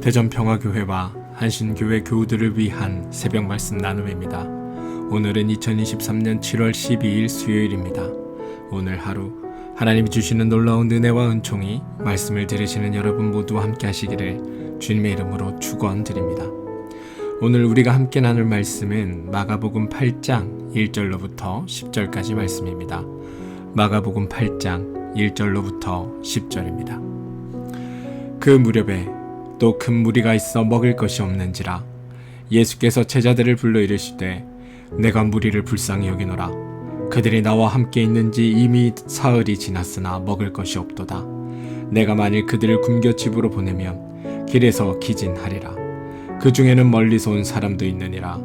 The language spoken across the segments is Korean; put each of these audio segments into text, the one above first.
대전평화교회와 한신교회 교우들을 위한 새벽 말씀 나눔입니다. 오늘은 2023년 7월 12일 수요일입니다. 오늘 하루 하나님이 주시는 놀라운 은혜와 은총이 말씀을 들으시는 여러분 모두와 함께 하시기를 주님의 이름으로 축원드립니다. 오늘 우리가 함께 나눌 말씀은 마가복음 8장 1절로부터 10절까지 말씀입니다. 마가복음 8장 1절로부터 10절입니다. 그 무렵에 또 큰 무리가 있어 먹을 것이 없는지라 예수께서 제자들을 불러 이르시되 내가 무리를 불쌍히 여기노라. 그들이 나와 함께 있는지 이미 사흘이 지났으나 먹을 것이 없도다. 내가 만일 그들을 굶겨 집으로 보내면 길에서 기진하리라. 그 중에는 멀리서 온 사람도 있느니라.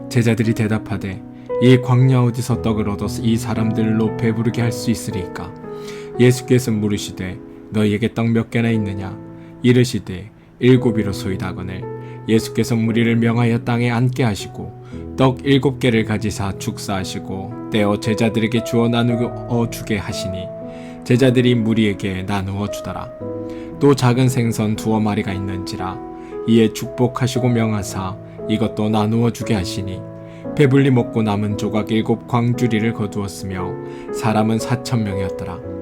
제자들이 대답하되 이 광야 어디서 떡을 얻어서 이 사람들로 배부르게 할 수 있으리까? 예수께서 물으시되 너희에게 떡 몇 개나 있느냐? 이르시되 7이로소이다 하거늘 예수께서 무리를 명하여 땅에 앉게 하시고 떡 7개를 가지사 축사하시고 떼어 제자들에게 주어 나누어 주게 하시니 제자들이 무리에게 나누어 주더라. 또 작은 생선 2마리가 있는지라 이에 축복하시고 명하사 이것도 나누어 주게 하시니 배불리 먹고 남은 조각 7광주리를 거두었으며 사람은 4,000명이었더라.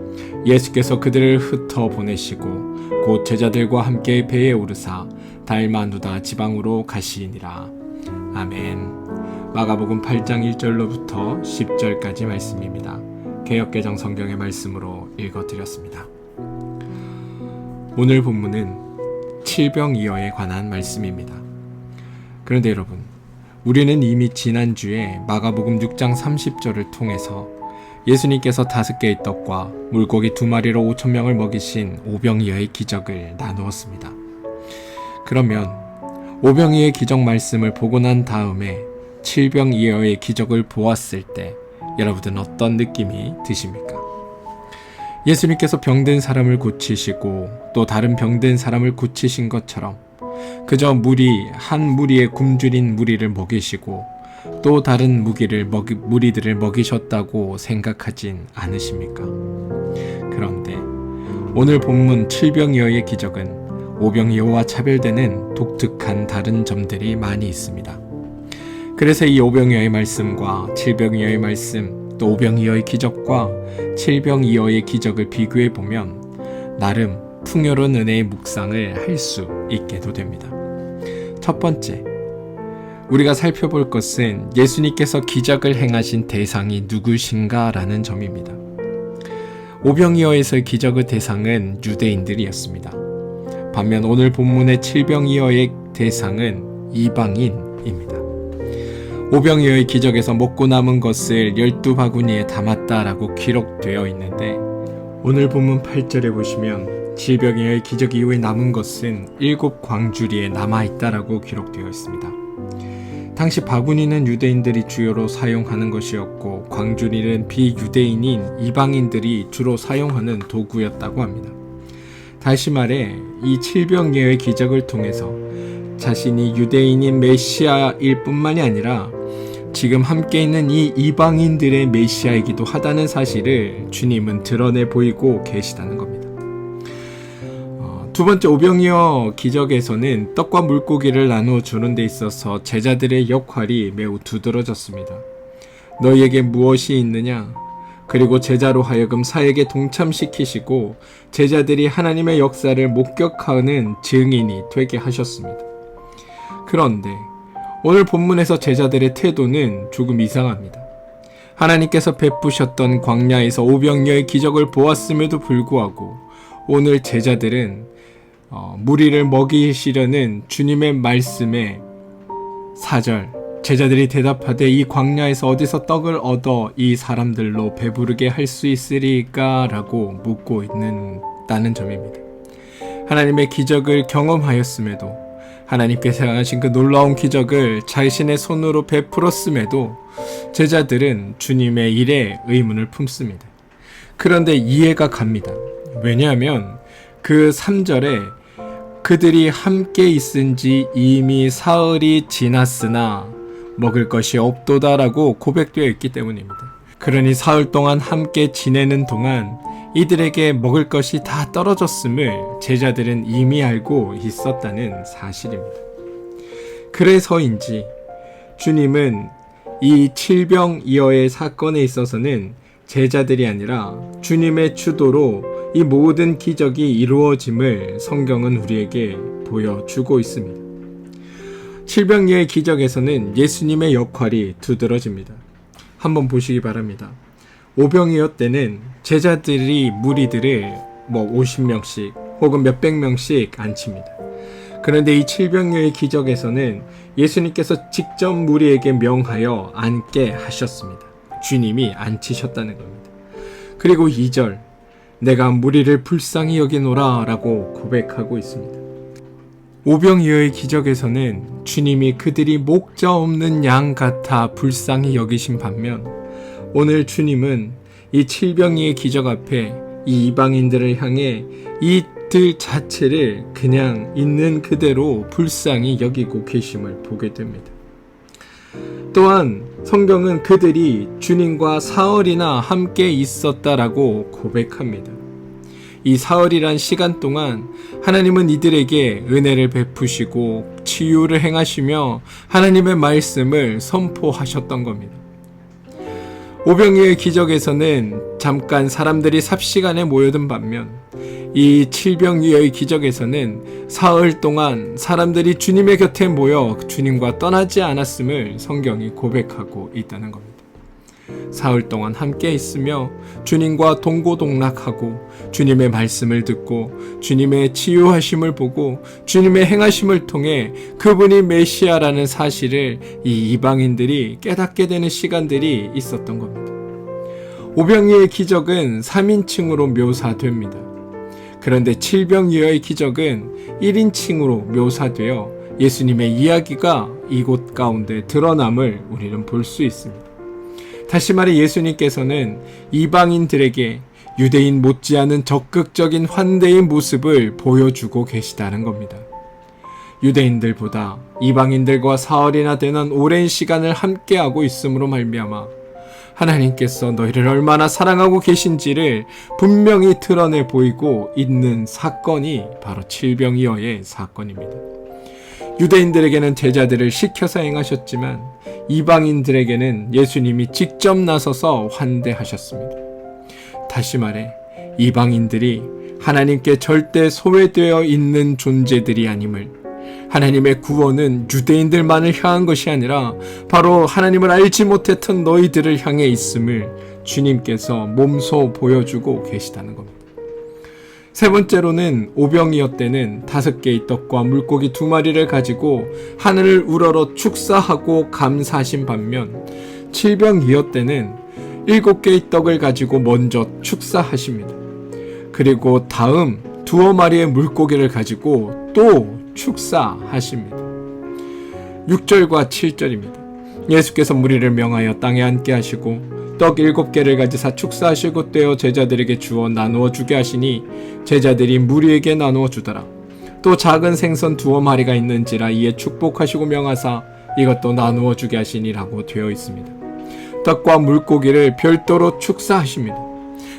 예수께서 그들을 흩어 보내시고 곧 제자들과 함께 배에 오르사 달마누다 지방으로 가시니라. 아멘. 마가복음 8장 1절로부터 10절까지 말씀입니다. 개역개정 성경의 말씀으로 읽어드렸습니다. 오늘 본문은 칠병이어에 관한 말씀입니다. 그런데 여러분, 우리는 이미 지난주에 마가복음 6장 30절을 통해서 예수님께서 5개의 떡과 물고기 2마리로 5,000명을 먹이신 오병이어의 기적을 나누었습니다. 그러면 오병이어의 기적 말씀을 보고 난 다음에 칠병이어의 기적을 보았을 때 여러분은 어떤 느낌이 드십니까? 예수님께서 병든 사람을 고치시고 또 다른 병든 사람을 고치신 것처럼 그저 한 무리의 굶주린 무리를 먹이시고 또 다른 무리들을 먹이셨다고 생각하진 않으십니까? 그런데 오늘 본문 칠병이어의 기적은 오병이어와 차별되는 독특한 다른 점들이 많이 있습니다. 그래서 이 오병이어의 말씀과 칠병이어의 말씀, 또 오병이어의 기적과 칠병이어의 기적을 비교해보면 나름 풍요로운 은혜의 묵상을 할 수 있게도 됩니다. 첫 번째, 우리가 살펴볼 것은 예수님께서 기적을 행하신 대상이 누구신가라는 점입니다. 오병이어에서의 기적의 대상은 유대인들이었습니다. 반면 오늘 본문의 칠병이어의 대상은 이방인입니다. 오병이어의 기적에서 먹고 남은 것을 12바구니에 담았다라고 기록되어 있는데 오늘 본문 8절에 보시면 칠병이어의 기적 이후에 남은 것은 7광주리에 남아있다라고 기록되어 있습니다. 당시 바구니는 유대인들이 주요로 사용하는 것이었고 광주리는 비유대인인 이방인들이 주로 사용하는 도구였다고 합니다. 다시 말해 이 칠병이어의 기적을 통해서 자신이 유대인인 메시아일 뿐만이 아니라 지금 함께 있는 이 이방인들의 메시아이기도 하다는 사실을 주님은 드러내 보이고 계시다는 겁니다. 두 번째, 오병이어 기적에서는 떡과 물고기를 나누어 주는 데 있어서 제자들의 역할이 매우 두드러졌습니다. 너희에게 무엇이 있느냐? 그리고 제자로 하여금 사역에 동참시키시고 제자들이 하나님의 역사를 목격하는 증인이 되게 하셨습니다. 그런데 오늘 본문에서 제자들의 태도는 조금 이상합니다. 하나님께서 베푸셨던 광야에서 오병이어의 기적을 보았음에도 불구하고 오늘 제자들은 무리를 먹이시려는 주님의 말씀에 4절, 제자들이 대답하되 이 광야에서 어디서 떡을 얻어 이 사람들로 배부르게 할 수 있으리까? 라고 묻고 있다는 점입니다. 하나님의 기적을 경험하였음에도 하나님께서 행하신 그 놀라운 기적을 자신의 손으로 베풀었음에도 제자들은 주님의 일에 의문을 품습니다. 그런데 이해가 갑니다. 왜냐하면 그 3절에 그들이 함께 있은지 이미 사흘이 지났으나 먹을 것이 없도다라고 고백되어 있기 때문입니다. 그러니 사흘 동안 함께 지내는 동안 이들에게 먹을 것이 다 떨어졌음을 제자들은 이미 알고 있었다는 사실입니다. 그래서인지 주님은 이 칠병이어의 사건에 있어서는 제자들이 아니라 주님의 주도로 이 모든 기적이 이루어짐을 성경은 우리에게 보여주고 있습니다. 칠병이어의 기적에서는 예수님의 역할이 두드러집니다. 한번 보시기 바랍니다. 오병이어 때는 제자들이 무리들을 50명씩 혹은 몇백 명씩 앉힙니다. 그런데 이 칠병이어의 기적에서는 예수님께서 직접 무리에게 명하여 앉게 하셨습니다. 주님이 앉히셨다는 겁니다. 그리고 2절, 내가 무리를 불쌍히 여기노라 라고 고백하고 있습니다. 오병이어의 기적에서는 주님이 그들이 목자 없는 양 같아 불쌍히 여기신 반면, 오늘 주님은 이 칠병이의 기적 앞에 이 이방인들을 향해 이들 자체를 그냥 있는 그대로 불쌍히 여기고 계심을 보게 됩니다. 또한 성경은 그들이 주님과 사흘이나 함께 있었다라고 고백합니다. 이 사흘이란 시간 동안 하나님은 이들에게 은혜를 베푸시고 치유를 행하시며 하나님의 말씀을 선포하셨던 겁니다. 오병이어의 기적에서는 잠깐 사람들이 삽시간에 모여든 반면 이 칠병이어의 기적에서는 사흘 동안 사람들이 주님의 곁에 모여 주님과 떠나지 않았음을 성경이 고백하고 있다는 겁니다. 사흘 동안 함께 있으며 주님과 동고동락하고 주님의 말씀을 듣고 주님의 치유하심을 보고 주님의 행하심을 통해 그분이 메시아라는 사실을 이 이방인들이 깨닫게 되는 시간들이 있었던 겁니다. 오병이어의 기적은 3인칭으로 묘사됩니다. 그런데 칠병이어의 기적은 1인칭으로 묘사되어 예수님의 이야기가 이곳 가운데 드러남을 우리는 볼 수 있습니다. 다시 말해 예수님께서는 이방인들에게 유대인 못지않은 적극적인 환대의 모습을 보여주고 계시다는 겁니다. 유대인들보다 이방인들과 사흘이나 되는 오랜 시간을 함께하고 있음으로 말미암아 하나님께서 너희를 얼마나 사랑하고 계신지를 분명히 드러내 보이고 있는 사건이 바로 칠병이어의 사건입니다. 유대인들에게는 제자들을 시켜서 행하셨지만 이방인들에게는 예수님이 직접 나서서 환대하셨습니다. 다시 말해 이방인들이 하나님께 절대 소외되어 있는 존재들이 아님을, 하나님의 구원은 유대인들만을 향한 것이 아니라 바로 하나님을 알지 못했던 너희들을 향해 있음을 주님께서 몸소 보여주고 계시다는 겁니다. 세 번째로는 오병이어 때는 5개의 떡과 물고기 2마리를 가지고 하늘을 우러러 축사하고 감사하신 반면 칠병이어 때는 7개의 떡을 가지고 먼저 축사하십니다. 그리고 다음 2마리의 물고기를 가지고 또 축사하십니다. 6절과 7절입니다. 예수께서 무리를 명하여 땅에 앉게 하시고 떡 7개를 가지사 축사하시고 떼어 제자들에게 주어 나누어 주게 하시니 제자들이 무리에게 나누어 주더라. 또 작은 생선 2마리가 있는지라 이에 축복하시고 명하사 이것도 나누어 주게 하시니라고 되어 있습니다. 떡과 물고기를 별도로 축사하십니다.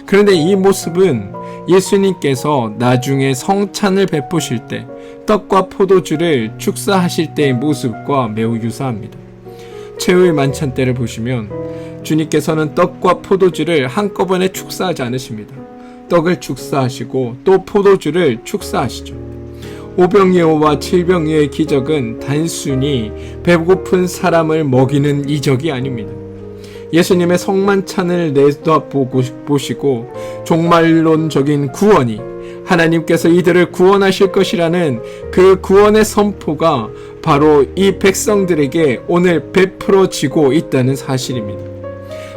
그런데 이 모습은 예수님께서 나중에 성찬을 베푸실 때 떡과 포도주를 축사하실 때의 모습과 매우 유사합니다. 최후의 만찬 때를 보시면 주님께서는 떡과 포도주를 한꺼번에 축사하지 않으십니다. 떡을 축사하시고 또 포도주를 축사하시죠. 오병이어와 칠병이어의 기적은 단순히 배고픈 사람을 먹이는 이적이 아닙니다. 예수님의 성만찬을 내다보시고 종말론적인 구원이 하나님께서 이들을 구원하실 것이라는 그 구원의 선포가 바로 이 백성들에게 오늘 베풀어지고 있다는 사실입니다.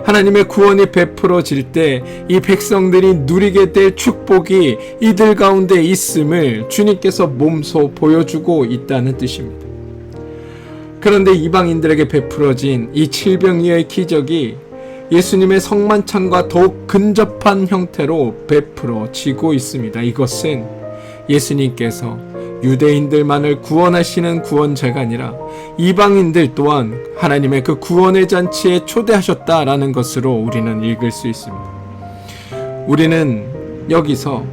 하나님의 구원이 베풀어질 때 이 백성들이 누리게 될 축복이 이들 가운데 있음을 주님께서 몸소 보여주고 있다는 뜻입니다. 그런데 이방인들에게 베풀어진 이 칠병이어의 기적이 예수님의 성만찬과 더욱 근접한 형태로 베풀어지고 있습니다. 이것은 예수님께서 유대인들만을 구원하시는 구원자가 아니라 이방인들 또한 하나님의 그 구원의 잔치에 초대하셨다라는 것으로 우리는 읽을 수 있습니다. 우리는 여기서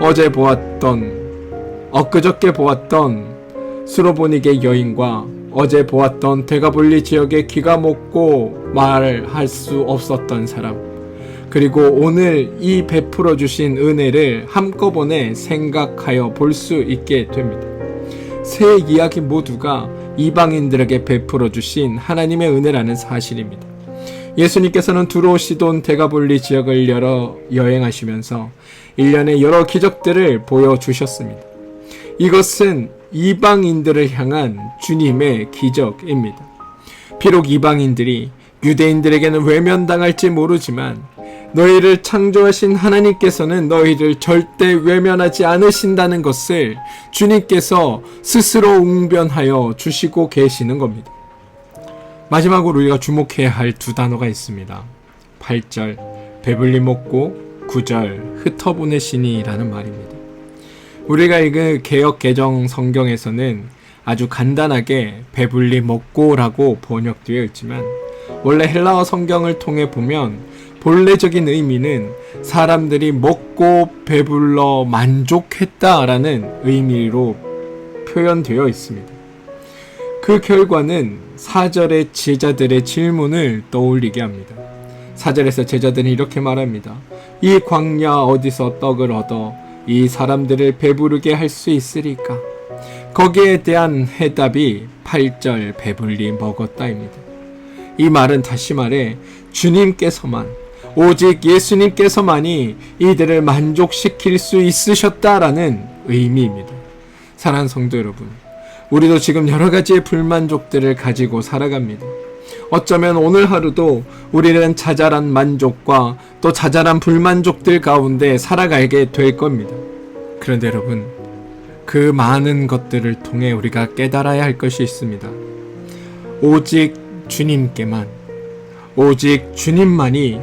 어제 보았던 엊그저께 보았던 수로보닉의 여인과 어제 보았던 데가볼리 지역의 귀가 먹고 말할 수 없었던 사람, 그리고 오늘 이 베풀어 주신 은혜를 한꺼번에 생각하여 볼 수 있게 됩니다. 세 이야기 모두가 이방인들에게 베풀어 주신 하나님의 은혜라는 사실입니다. 예수님께서는 두로 시돈 데가볼리 지역을 여행하시면서 1년의 여러 기적들을 보여주셨습니다. 이것은 이방인들을 향한 주님의 기적입니다. 비록 이방인들이 유대인들에게는 외면당할지 모르지만 너희를 창조하신 하나님께서는 너희를 절대 외면하지 않으신다는 것을 주님께서 스스로 웅변하여 주시고 계시는 겁니다. 마지막으로 우리가 주목해야 할 두 단어가 있습니다. 8절 배불리 먹고 9절 흩어보내시니라는 말입니다. 우리가 읽은 개역 개정 성경에서는 아주 간단하게 배불리 먹고라고 번역되어 있지만 원래 헬라어 성경을 통해 보면 본래적인 의미는 사람들이 먹고 배불러 만족했다라는 의미로 표현되어 있습니다. 그 결과는 4절의 제자들의 질문을 떠올리게 합니다. 4절에서 제자들은 이렇게 말합니다. 이 광야 어디서 떡을 얻어 이 사람들을 배부르게 할 수 있으리까? 거기에 대한 해답이 8절 배불리 먹었다입니다. 이 말은 다시 말해 주님께서만, 오직 예수님께서만이 이들을 만족시킬 수 있으셨다라는 의미입니다. 사랑하는 성도 여러분, 우리도 지금 여러 가지의 불만족들을 가지고 살아갑니다. 어쩌면 오늘 하루도 우리는 자잘한 만족과 또 자잘한 불만족들 가운데 살아가게 될 겁니다. 그런데 여러분, 그 많은 것들을 통해 우리가 깨달아야 할 것이 있습니다. 오직 주님께만, 오직 주님만이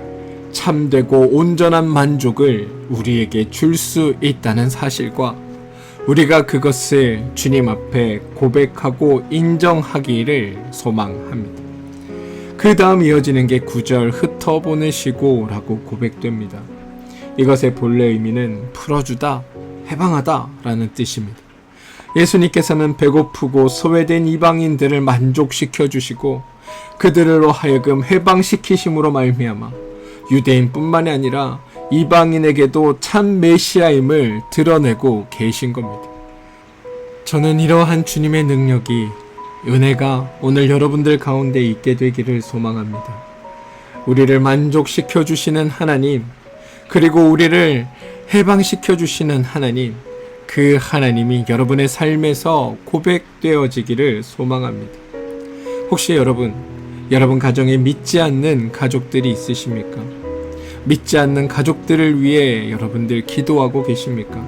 참되고 온전한 만족을 우리에게 줄 수 있다는 사실과 우리가 그것을 주님 앞에 고백하고 인정하기를 소망합니다. 그 다음 이어지는 게 9절 흩어보내시고 라고 고백됩니다. 이것의 본래 의미는 풀어주다, 해방하다 라는 뜻입니다. 예수님께서는 배고프고 소외된 이방인들을 만족시켜 주시고 그들로 하여금 해방시키심으로 말미암아 유대인뿐만이 아니라 이방인에게도 참 메시아임을 드러내고 계신 겁니다. 저는 이러한 주님의 능력이, 은혜가 오늘 여러분들 가운데 있게 되기를 소망합니다. 우리를 만족시켜 주시는 하나님, 그리고 우리를 해방시켜 주시는 하나님, 그 하나님이 여러분의 삶에서 고백되어지기를 소망합니다. 혹시 여러분 가정에 믿지 않는 가족들이 있으십니까? 믿지 않는 가족들을 위해 여러분들 기도하고 계십니까?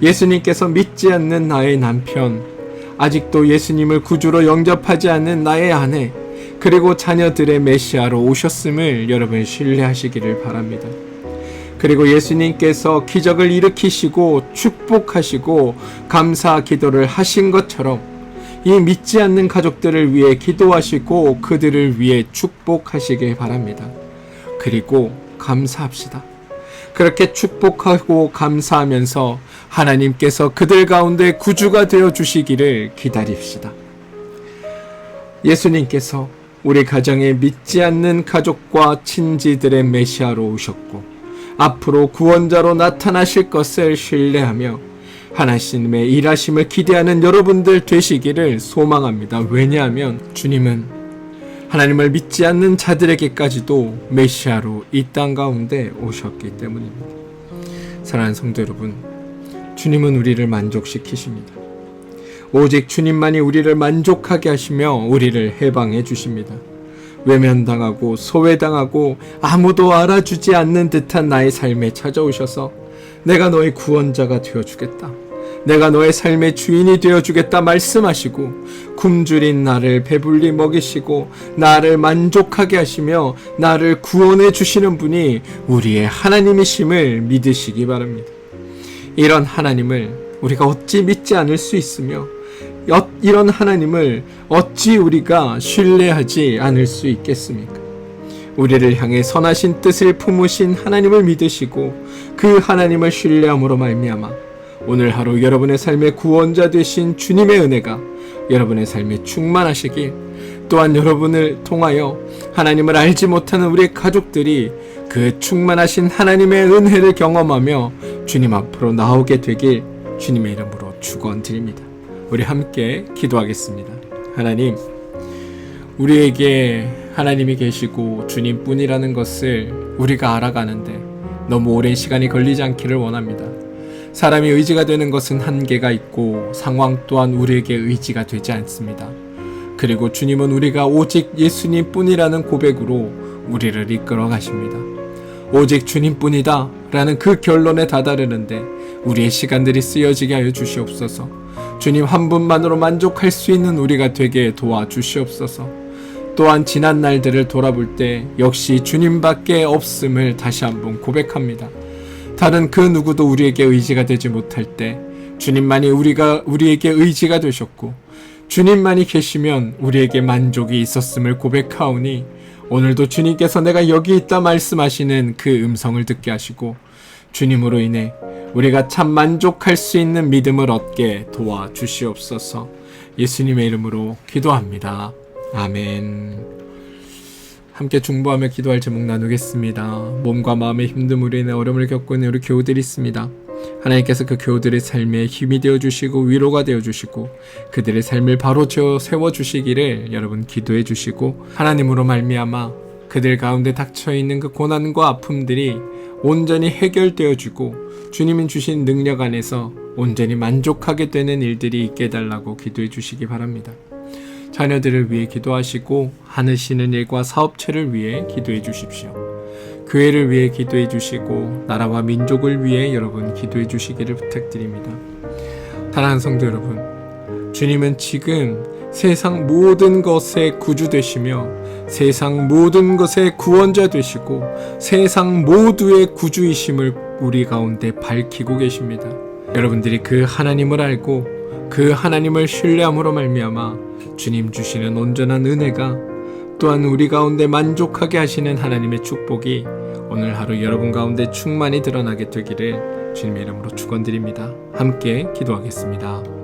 예수님께서 믿지 않는 나의 남편, 아직도 예수님을 구주로 영접하지 않는 나의 아내, 그리고 자녀들의 메시아로 오셨음을 여러분 신뢰하시기를 바랍니다. 그리고 예수님께서 기적을 일으키시고 축복하시고 감사 기도를 하신 것처럼 이 믿지 않는 가족들을 위해 기도하시고 그들을 위해 축복하시길 바랍니다. 그리고 감사합시다. 그렇게 축복하고 감사하면서 하나님께서 그들 가운데 구주가 되어 주시기를 기다립시다. 예수님께서 우리 가정에 믿지 않는 가족과 친지들의 메시아로 오셨고 앞으로 구원자로 나타나실 것을 신뢰하며 하나님의 일하심을 기대하는 여러분들 되시기를 소망합니다. 왜냐하면 주님은 하나님을 믿지 않는 자들에게까지도 메시아로 이 땅 가운데 오셨기 때문입니다. 사랑하는 성도 여러분, 주님은 우리를 만족시키십니다. 오직 주님만이 우리를 만족하게 하시며 우리를 해방해 주십니다. 외면당하고 소외당하고 아무도 알아주지 않는 듯한 나의 삶에 찾아오셔서 내가 너의 구원자가 되어주겠다, 내가 너의 삶의 주인이 되어주겠다 말씀하시고 굶주린 나를 배불리 먹이시고 나를 만족하게 하시며 나를 구원해 주시는 분이 우리의 하나님이심을 믿으시기 바랍니다. 이런 하나님을 우리가 어찌 믿지 않을 수 있으며 이런 하나님을 어찌 우리가 신뢰하지 않을 수 있겠습니까? 우리를 향해 선하신 뜻을 품으신 하나님을 믿으시고 그 하나님을 신뢰함으로 말미암아 오늘 하루 여러분의 삶의 구원자 되신 주님의 은혜가 여러분의 삶에 충만하시길, 또한 여러분을 통하여 하나님을 알지 못하는 우리 가족들이 그 충만하신 하나님의 은혜를 경험하며 주님 앞으로 나오게 되길 주님의 이름으로 축원드립니다. 우리 함께 기도하겠습니다. 하나님, 우리에게 하나님이 계시고 주님뿐이라는 것을 우리가 알아가는데 너무 오랜 시간이 걸리지 않기를 원합니다. 사람이 의지가 되는 것은 한계가 있고 상황 또한 우리에게 의지가 되지 않습니다. 그리고 주님은 우리가 오직 예수님뿐이라는 고백으로 우리를 이끌어 가십니다. 오직 주님뿐이다 라는 그 결론에 다다르는데 우리의 시간들이 쓰여지게 하여 주시옵소서. 주님 한 분만으로 만족할 수 있는 우리가 되게 도와주시옵소서. 또한 지난 날들을 돌아볼 때 역시 주님밖에 없음을 다시 한번 고백합니다. 다른 그 누구도 우리에게 의지가 되지 못할 때 주님만이 우리에게 의지가 되셨고 주님만이 계시면 우리에게 만족이 있었음을 고백하오니 오늘도 주님께서 내가 여기 있다 말씀하시는 그 음성을 듣게 하시고 주님으로 인해 우리가 참 만족할 수 있는 믿음을 얻게 도와주시옵소서. 예수님의 이름으로 기도합니다. 아멘. 함께 중보하며 기도할 제목 나누겠습니다. 몸과 마음의 힘듦으로 인해 어려움을 겪고 있는 우리 교우들이 있습니다. 하나님께서 그 교우들의 삶에 힘이 되어주시고 위로가 되어주시고 그들의 삶을 바로 세워주시기를 여러분 기도해 주시고, 하나님으로 말미암아 그들 가운데 닥쳐있는 그 고난과 아픔들이 온전히 해결되어지고 주님이 주신 능력 안에서 온전히 만족하게 되는 일들이 있게 해달라고 기도해 주시기 바랍니다. 자녀들을 위해 기도하시고 하시는 일과 사업체를 위해 기도해 주십시오. 교회를 위해 기도해 주시고 나라와 민족을 위해 여러분 기도해 주시기를 부탁드립니다. 사랑하는 성도 여러분, 주님은 지금 세상 모든 것의 구주 되시며 세상 모든 것의 구원자 되시고 세상 모두의 구주이심을 우리 가운데 밝히고 계십니다. 여러분들이 그 하나님을 알고 그 하나님을 신뢰함으로 말미암아 주님 주시는 온전한 은혜가 또한 우리 가운데 만족하게 하시는 하나님의 축복이 오늘 하루 여러분 가운데 충만히 드러나게 되기를 주님의 이름으로 축원드립니다. 함께 기도하겠습니다.